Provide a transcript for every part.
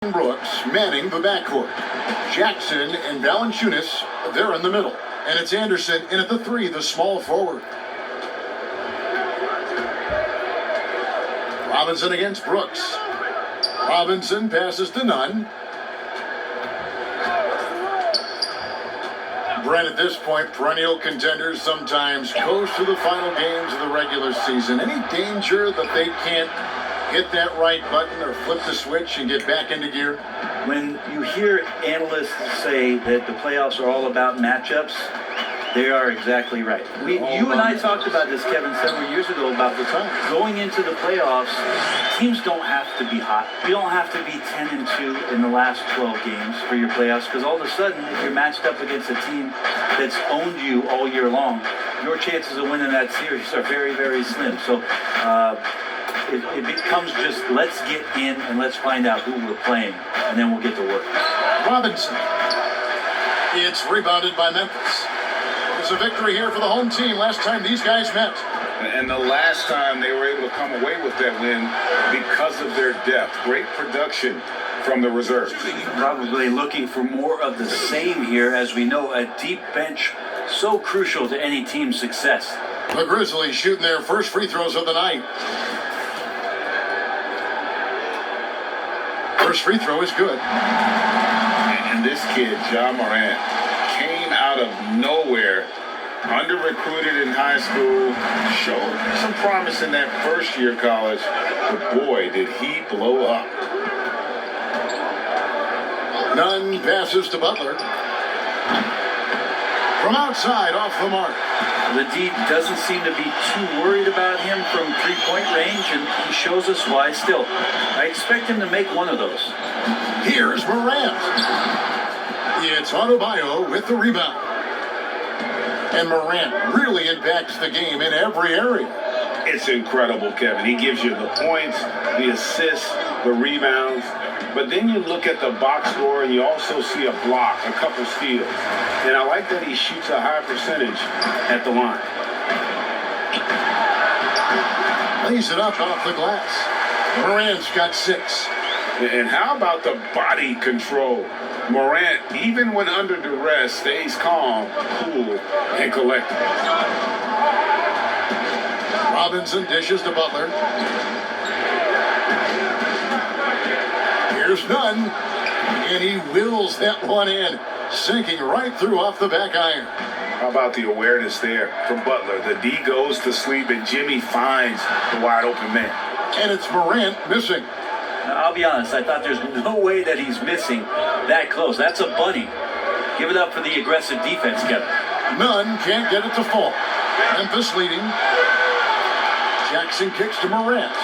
Brooks manning the backcourt. Jackson and Valanciunas, they're in the middle. And it's Anderson in at the 3, the small forward. Robinson against Brooks. Robinson passes to Nunn. Brent, at this point, perennial contenders sometimes coast through the final games of the regular season. Any danger that they can't hit that right button or flip the switch and get back into gear? When you hear analysts say that the playoffs are all about matchups, they are exactly right. You and I talked about this, Kevin, several years ago about the going into the playoffs, teams don't have to be hot. You don't have to be 10-2 in the last 12 games for your playoffs, because all of a sudden, if you're matched up against a team that's owned you all year long, your chances of winning that series are very, very slim. So it becomes just let's get in and let's find out who we're playing, and then we'll get to work. Robinson. It's rebounded by Memphis. It's a victory here for the home team. Last time these guys met. And the last time they were able to come away with that win because of their depth. Great production from the reserves. Probably looking for more of the same here. As we know, a deep bench so crucial to any team's success. The Grizzlies shooting their first free throws of the night. First free throw is good. And this kid, Ja Morant, came out of nowhere, under-recruited in high school, showed some promise in that first year of college, but boy, did he blow up. Nunn passes to Butler. From outside, off the mark. The D doesn't seem to be too worried about him from three-point range, and he shows us why still. I expect him to make one of those. Here's Morant. It's Adebayo with the rebound. And Morant really impacts the game in every area. It's incredible, Kevin. He gives you the points, the assists, the rebounds. But then you look at the box score and you also see a block, a couple steals. And I like that he shoots a high percentage at the line. Lays it up off the glass. Morant's got 6. And how about the body control? Morant, even when under duress, stays calm, cool, and collected. Robinson dishes to Butler. Here's Nunn. And he wills that one in, sinking right through off the back iron. How about the awareness there from Butler? The D goes to sleep and Jimmy finds the wide open man. And it's Morant missing. I'll be honest, I thought there's no way that he's missing that close. That's a bunny. Give it up for the aggressive defense, Kevin. Nunn can't get it to fall. Memphis leading. Jackson kicks to Morant.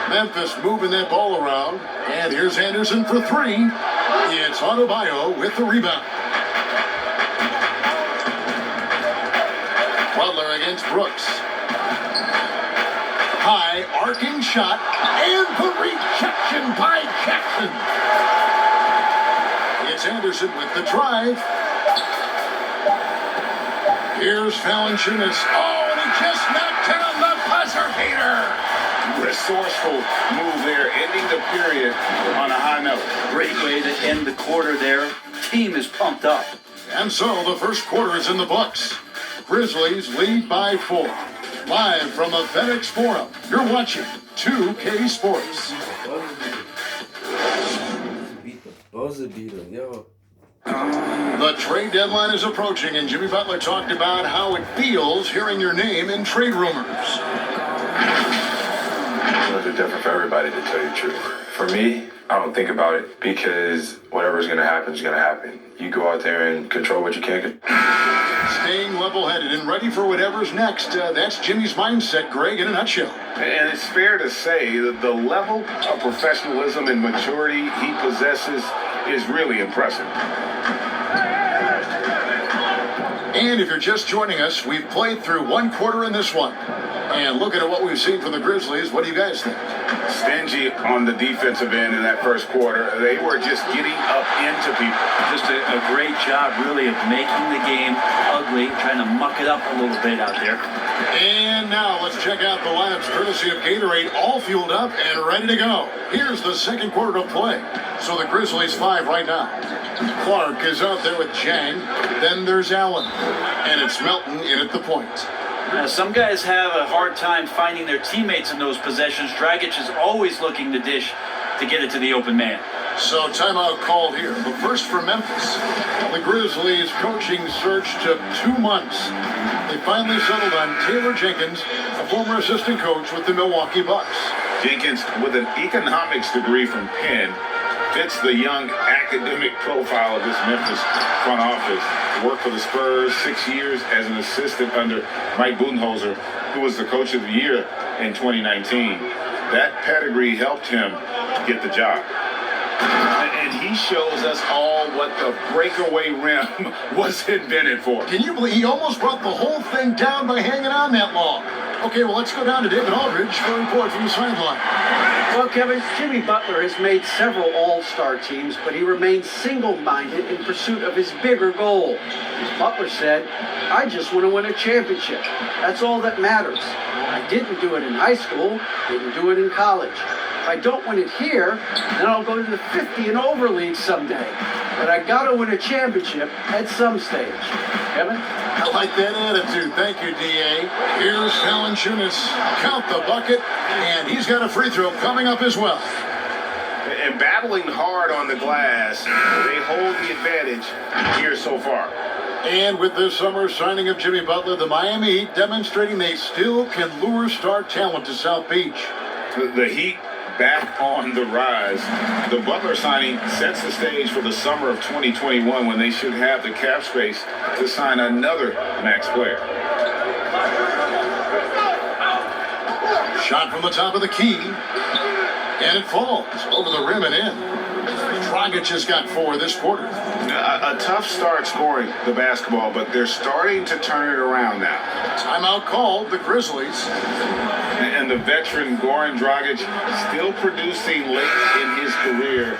Memphis moving that ball around. And here's Anderson for 3. It's Adebayo with the rebound. Butler against Brooks. High arcing shot, and the rejection by Jackson. It's Anderson with the drive. Here's Valanciunas. Oh, and he just knocked down the buzzer beater. Resourceful move there, ending the period on a high note. Great way to end the quarter there. Team is pumped up. And so the first quarter is in the books. Grizzlies lead by 4. Live from the FedEx Forum, you're watching 2K Sports. Buzzer beater, yo. The trade deadline is approaching, and Jimmy Butler talked about how it feels hearing your name in trade rumors. It's different for everybody, to tell you the truth. For me, I don't think about it because whatever's going to happen is going to happen. You go out there and control what you can. Staying level-headed and ready for whatever's next. That's Jimmy's mindset, Greg, in a nutshell. And it's fair to say that the level of professionalism and maturity he possesses is really impressive. And if you're just joining us, we've played through one quarter in this one. And looking at what we've seen from the Grizzlies, what do you guys think? Stingy on the defensive end in that first quarter. They were just getting up into people. Just a great job, really, of making the game ugly, trying to muck it up a little bit out there. And now let's check out the lineups courtesy of Gatorade, all fueled up and ready to go. Here's the second quarter of play. So the Grizzlies 5 right now. Clark is out there with Jang. Then there's Allen. And it's Melton in at the point. Some guys have a hard time finding their teammates in those possessions. Dragic is always looking to dish to get it to the open man. So timeout called here. But first for Memphis. The Grizzlies coaching search took 2 months. They finally settled on Taylor Jenkins, a former assistant coach with the Milwaukee Bucks. Jenkins, with an economics degree from Penn, fits the young academic profile of this Memphis front office. Worked for the Spurs 6 years as an assistant under Mike Budenholzer, who was the coach of the year in 2019. That pedigree helped him get the job. And he shows us all what the breakaway rim was invented for. Can you believe he almost brought the whole thing down by hanging on that long? Okay, well, let's go down to David Aldridge for a report from the sideline. Well, Kevin, Jimmy Butler has made several all-star teams, but he remains single-minded in pursuit of his bigger goal. As Butler said, I just want to win a championship. That's all that matters. I didn't do it in high school, didn't do it in college. If I don't win it here, then I'll go to the 50 and over league someday. But I got to win a championship at some stage. Kevin? I like that attitude. Thank you, D.A. Here's Valanciunas. Count the bucket, and he's got a free throw coming up as well. And battling hard on the glass, they hold the advantage here so far. And with this summer signing of Jimmy Butler, the Miami Heat demonstrating they still can lure star talent to South Beach. The Heat back on the rise. The Butler signing sets the stage for the summer of 2021 when they should have the cap space to sign another max player. Shot from the top of the key, and it falls over the rim and in. Dragic has got 4 this quarter. A tough start scoring the basketball, but they're starting to turn it around now. Timeout called, the Grizzlies. And the veteran Goran Dragic still producing late in his career.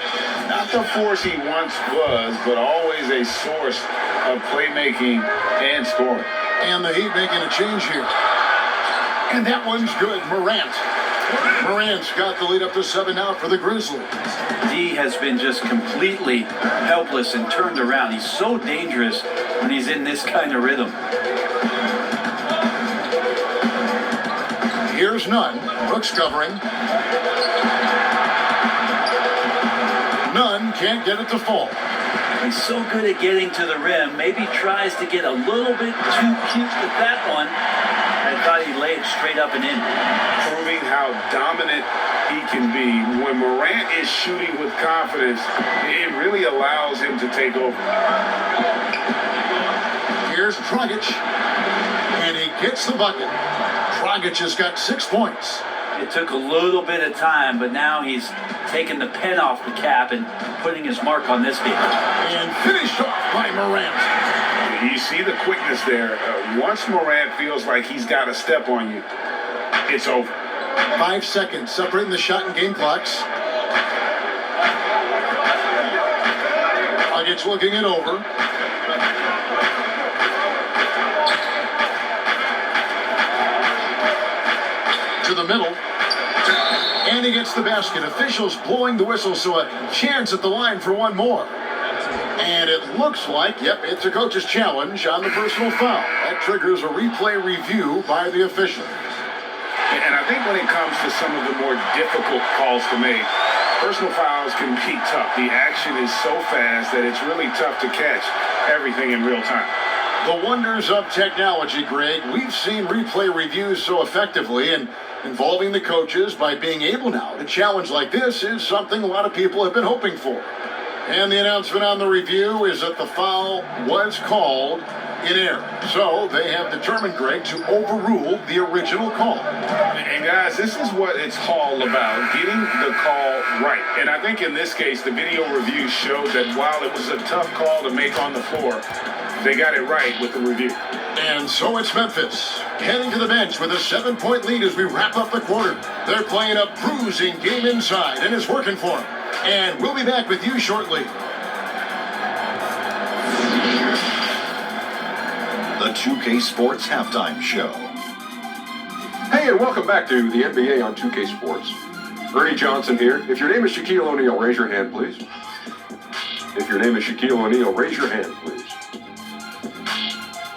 Not the force he once was, but always a source of playmaking and scoring. And the Heat making a change here. And that one's good. Morant's got the lead up to 7 now for the Grizzlies. D has been just completely helpless and turned around. He's so dangerous when he's in this kind of rhythm. Here's Nunn. Brooks covering. Nunn can't get it to fall. He's so good at getting to the rim. Maybe tries to get a little bit too cute with that one. I thought he laid it straight up and in. Proving how dominant he can be. When Morant is shooting with confidence, it really allows him to take over. Here's Dragic. And he gets the bucket. Dragic has got 6 points. It took a little bit of time, but now he's taking the pen off the cap and putting his mark on this game. And finished off by Morant. You see the quickness there. Once Morant feels like he's got a step on you, it's over. 5 seconds separating the shot and game clocks. Dragic looking it over. To the middle. And he gets the basket. Officials blowing the whistle, so a chance at the line for one more. And it looks like, yep, it's a coach's challenge on the personal foul. That triggers a replay review by the official. And I think when it comes to some of the more difficult calls to make, personal fouls can be tough. The action is so fast that it's really tough to catch everything in real time. The wonders of technology, Greg. We've seen replay reviews so effectively, and involving the coaches by being able now to challenge like this is something a lot of people have been hoping for. And the announcement on the review is that the foul was called in error. So they have determined, Greg, to overrule the original call. And guys, this is what it's all about, getting the call right. And I think in this case, the video review showed that while it was a tough call to make on the floor, They got it right with the review. And so it's Memphis, heading to the bench with a 7-point lead as we wrap up the quarter. They're playing a bruising game inside, and it's working for them. And we'll be back with you shortly. The 2K Sports Halftime Show. Hey, and welcome back to the NBA on 2K Sports. Ernie Johnson here. If your name is Shaquille O'Neal, raise your hand, please. If your name is Shaquille O'Neal, raise your hand, please.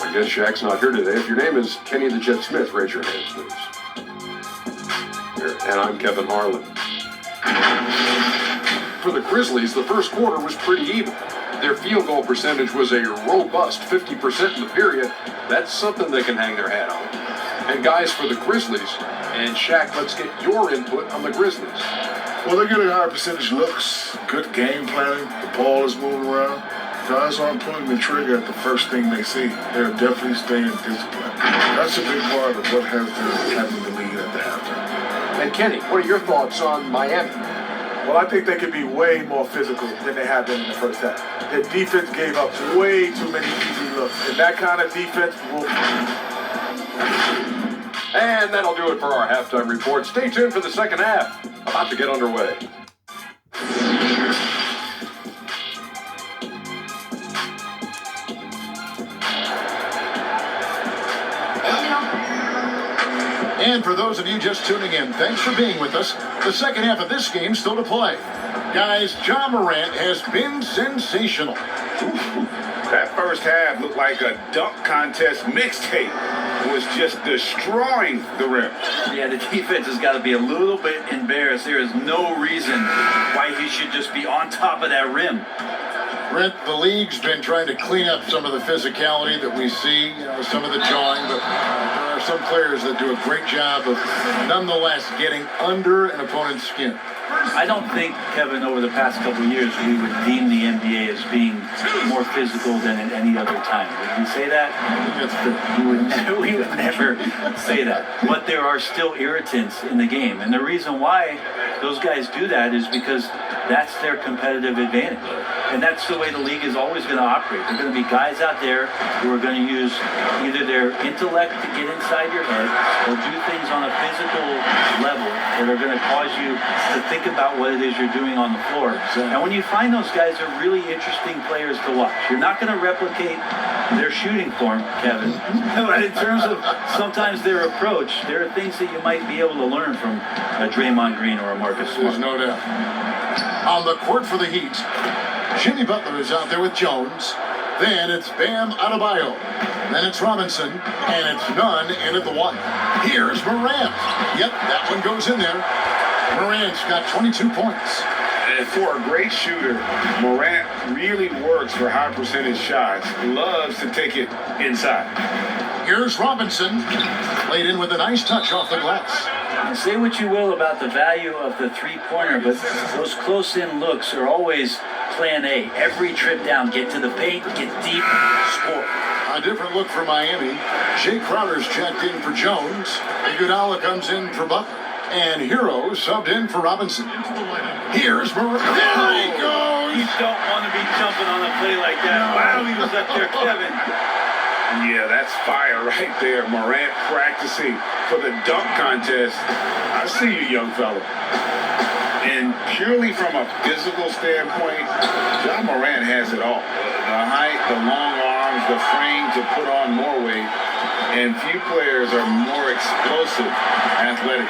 I guess Shaq's not here today. If your name is Kenny the Jet Smith, raise your hand, please. Here. And I'm Kevin Harlan. For the Grizzlies, the first quarter was pretty even. Their field goal percentage was a robust 50% in the period. That's something they can hang their hat on. And guys, for the Grizzlies, and Shaq, let's get your input on the Grizzlies. Well, they're getting higher percentage looks, good game planning, the ball is moving around. Guys aren't pulling the trigger at the first thing they see. They're definitely staying disciplined. That's a big part of what has them having the lead at the halftime. And Kenny, what are your thoughts on Miami? Well, I think they could be way more physical than they have been in the first half. Their defense gave up way too many easy looks, and that kind of defense will... And that'll do it for our halftime report. Stay tuned for the second half. About to get underway. And for those of you just tuning in, thanks for being with us. The second half of this game still to play. Guys, Ja Morant has been sensational. That first half looked like a dunk contest mixtape. Was just destroying the rim. Yeah, the defense has got to be a little bit embarrassed. There is no reason why he should just be on top of that rim. Brent, the league's been trying to clean up some of the physicality that we see, some of the jawing, but there are some players that do a great job of nonetheless getting under an opponent's skin. I don't think, Kevin, over the past couple of years, we would deem the NBA as being more physical than at any other time. Would we say that? We would never say that. But there are still irritants in the game. And the reason why those guys do that is because that's their competitive advantage. And that's the way the league is always going to operate. There are going to be guys out there who are going to use either their intellect to get inside your head or do things on a physical level that are going to cause you to think about what it is you're doing on the floor. And when you find those guys are really interesting players to watch. You're not going to replicate their shooting form, Kevin. But in terms of sometimes their approach, there are things that you might be able to learn from a Draymond Green or a Marcus Smart. There's no doubt. On the court for the Heat, Jimmy Butler is out there with Jones. Then it's Bam Adebayo. Then it's Robinson. And it's Nunn in at the one. Here's Morant. Yep, that one goes in there. Morant's got 22 points. And for a great shooter, Morant really works for high percentage shots. Loves to take it inside. Here's Robinson. Played in with a nice touch off the glass. Say what you will about the value of the three-pointer, but those close-in looks are always plan A. Every trip down, get to the paint, get deep, score. A different look for Miami. Jay Crowder's checked in for Jones. Iguodala comes in for Butler. And Hero subbed in for Robinson. Here's Morant. There he goes! You don't want to be jumping on a play like that. Wow, he was up there, Kevin. Yeah, that's fire right there. Morant practicing for the dunk contest. I see you, young fella. And purely from a physical standpoint, Ja Morant has it all. The height, the long arms, the frame to put on more weight. And few players are more explosive athletically.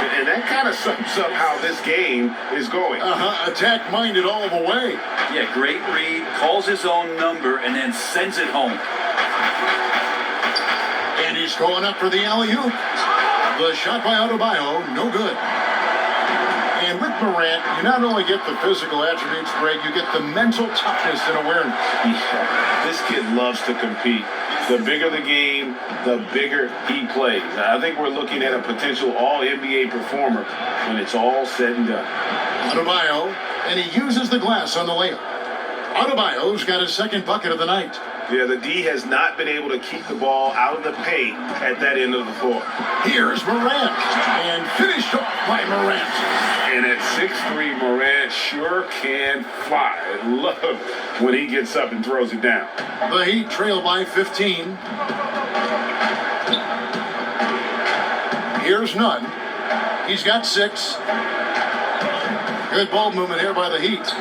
And that kind of sums up how this game is going. Attack-minded all the way. Yeah, great read, calls his own number, and then sends it home. And he's going up for the alley-oop. The shot by Adebayo, no good. And with Morant, you not only get the physical attributes, Greg, you get the mental toughness and awareness. This kid loves to compete. The bigger the game, the bigger he plays. I think we're looking at a potential all-NBA performer when it's all said and done. Adebayo, and he uses the glass on the layup. Adebayo's got his second bucket of the night. Yeah, the D has not been able to keep the ball out of the paint at that end of the floor. Here's Morant, and finished off by Morant. And at 6'3", Morant sure can fly. I love when he gets up and throws it down. The Heat trail by 15. Here's Nunn. He's got 6. Good ball movement here by the Heat.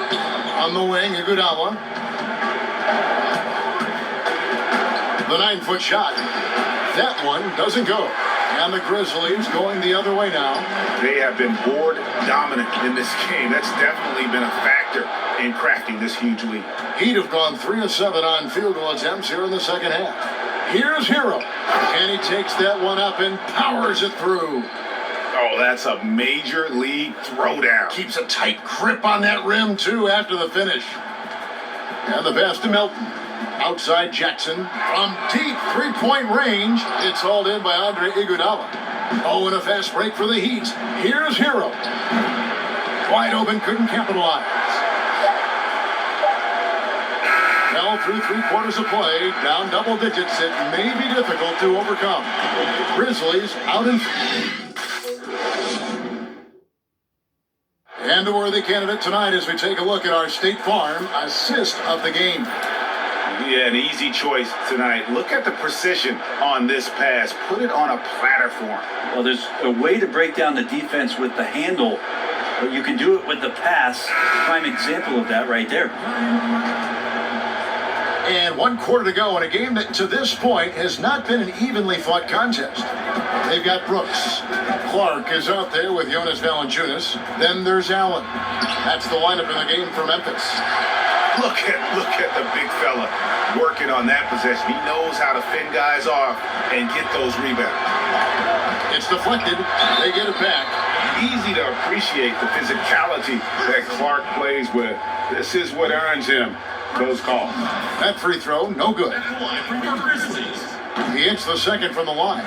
On the wing, Iguodala. The 9-foot shot. That one doesn't go. And the Grizzlies going the other way now. They have been board dominant in this game. That's definitely been a factor in crafting this huge lead. Heat have gone 3 of 7 on field goal attempts here in the second half. Here's Hero. And he takes that one up and powers it through. Oh, that's a major league throwdown. Keeps a tight grip on that rim, too, after the finish. And the pass to Melton. Outside Jackson. From deep three-point range, it's hauled in by Andre Iguodala. Oh, and a fast break for the Heat. Here's Hero. Wide open, couldn't capitalize. Fell through 3/4 of play, down double digits. It may be difficult to overcome. Grizzlies out in... And a worthy candidate tonight as we take a look at our State Farm assist of the game. Yeah, an easy choice tonight. Look at the precision on this pass. Put it on a platter form. Well, there's a way to break down the defense with the handle, but you can do it with the pass. Prime example of that right there. And 1 quarter to go in a game that to this point has not been an evenly fought contest. They've got Brooks. Clark is out there with Jonas Valanciunas. Then there's Allen. That's the lineup in the game for Memphis. Look at the big fella working on that possession. He knows how to fend guys off and get those rebounds. It's deflected. They get it back. Easy to appreciate the physicality that Clark plays with. This is what earns him those calls. That free throw, no good. He hits the second from the line.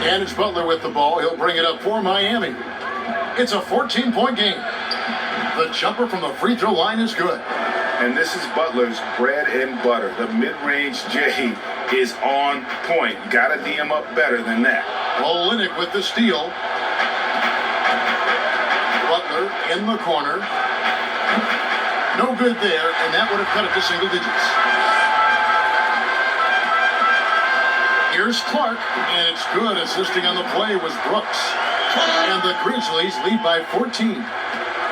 And it's Butler with the ball. He'll bring it up for Miami. It's a 14-point game. The jumper from the free throw line is good. And this is Butler's bread and butter. The mid-range J is on point. Got to D him up better than that. Olynyk with the steal. Butler in the corner. No good there, and that would have cut it to single digits. Here's Clark, and it's good. Assisting on the play was Brooks. And the Grizzlies lead by 14.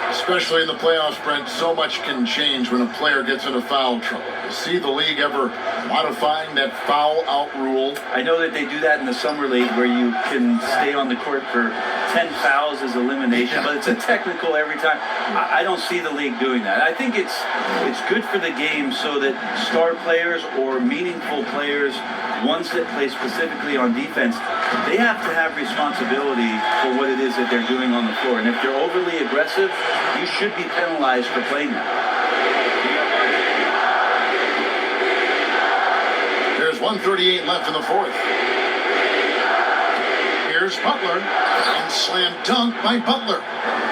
Especially in the playoffs, Brent, so much can change when a player gets into foul trouble. You see the league ever modifying that foul out rule? I know that they do that in the summer league where you can stay on the court for 10 fouls as elimination, but it's a technical every time. I don't see the league doing that. I think it's good for the game so that star players or meaningful players, ones that play specifically on defense, they have to have responsibility for what it is that they're doing on the floor. And if they're overly aggressive, you should be penalized for playing that. There's 1:38 left in the fourth. Here's Butler, and slam dunk by Butler.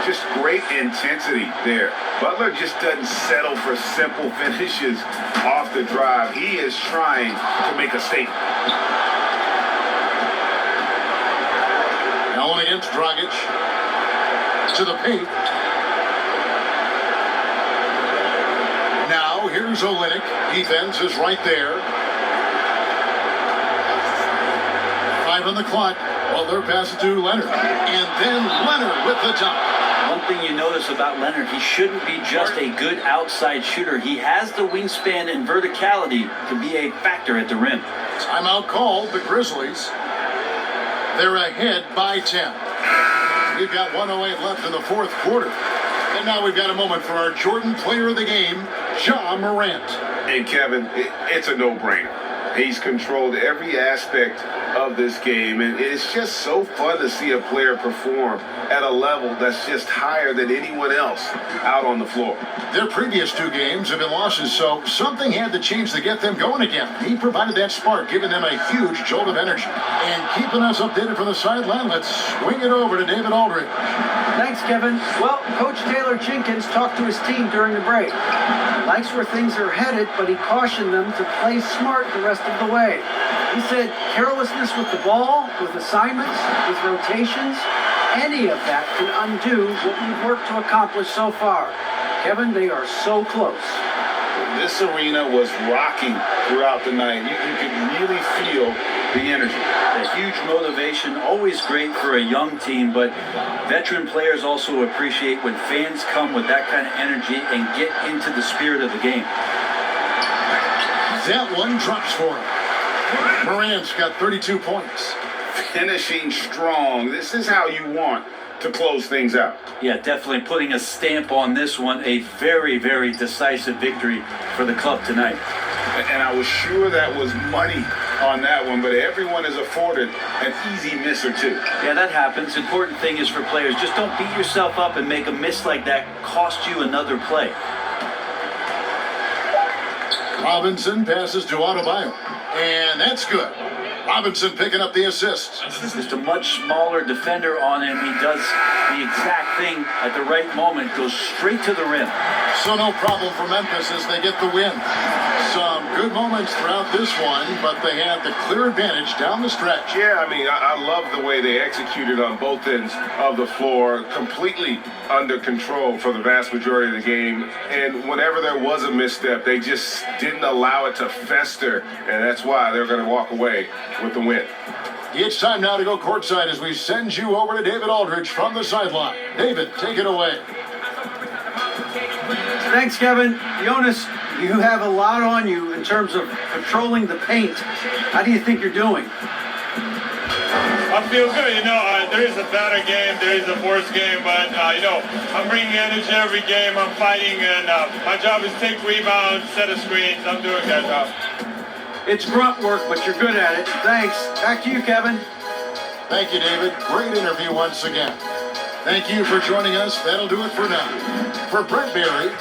Just great intensity there. Butler just doesn't settle for simple finishes off the drive. He is trying to make a statement. Allen against Dragic. To the paint. Now, here's Olynyk. Defense is right there. 5 on the clock. Butler passes to Leonard. And then Leonard with the dunk. One thing you notice about Leonard, he shouldn't be just a good outside shooter. He has the wingspan and verticality to be a factor at the rim. Timeout called, the Grizzlies. They're ahead by 10. We've got 1:08 left in the fourth quarter. And now we've got a moment for our Jordan player of the game, Ja Morant. And Kevin, it's a no-brainer. He's controlled every aspect of this game, and it's just so fun to see a player perform at a level that's just higher than anyone else out on the floor. Their previous 2 games have been losses, so something had to change to get them going again. He provided that spark, giving them a huge jolt of energy. And keeping us updated from the sideline, let's swing it over to David Aldridge. Thanks, Kevin. Well, Coach Taylor Jenkins talked to his team during the break. He likes where things are headed, but he cautioned them to play smart the rest of the way. He said carelessness with the ball, with assignments, with rotations, any of that can undo what we've worked to accomplish so far. Kevin, they are so close. This arena was rocking throughout the night. You could really feel the energy. A huge motivation, always great for a young team, but veteran players also appreciate when fans come with that kind of energy and get into the spirit of the game. That one drops for him. Morant's got 32 points. Finishing strong. This is how you want to close things out. Yeah, definitely putting a stamp on this one. A very, very decisive victory for the club tonight. And I was sure that was money on that one, but everyone is afforded an easy miss or two. Yeah, that happens. Important thing is for players, just don't beat yourself up and make a miss like that cost you another play. Robinson passes to Adebayo, and that's good. Robinson picking up the assist. Just a much smaller defender on him. He does the exact thing at the right moment, goes straight to the rim. So no problem for Memphis as they get the win. Some good moments throughout this one, but they had the clear advantage down the stretch. Yeah, I mean, I love the way they executed on both ends of the floor, completely under control for the vast majority of the game. And whenever there was a misstep, they just didn't allow it to fester, and that's why they're going to walk away with the win. It's time now to go courtside as we send you over to David Aldridge from the sideline. David, take it away. Thanks, Kevin. Jonas, you have a lot on you in terms of controlling the paint. How do you think you're doing? I feel good. There is a better game, there is a worse game, but, I'm bringing energy every game. I'm fighting, and my job is take rebounds, set of screens. I'm doing that job. It's grunt work, but you're good at it. Thanks. Back to you, Kevin. Thank you, David. Great interview once again. Thank you for joining us. That'll do it for now. For Brent Berry,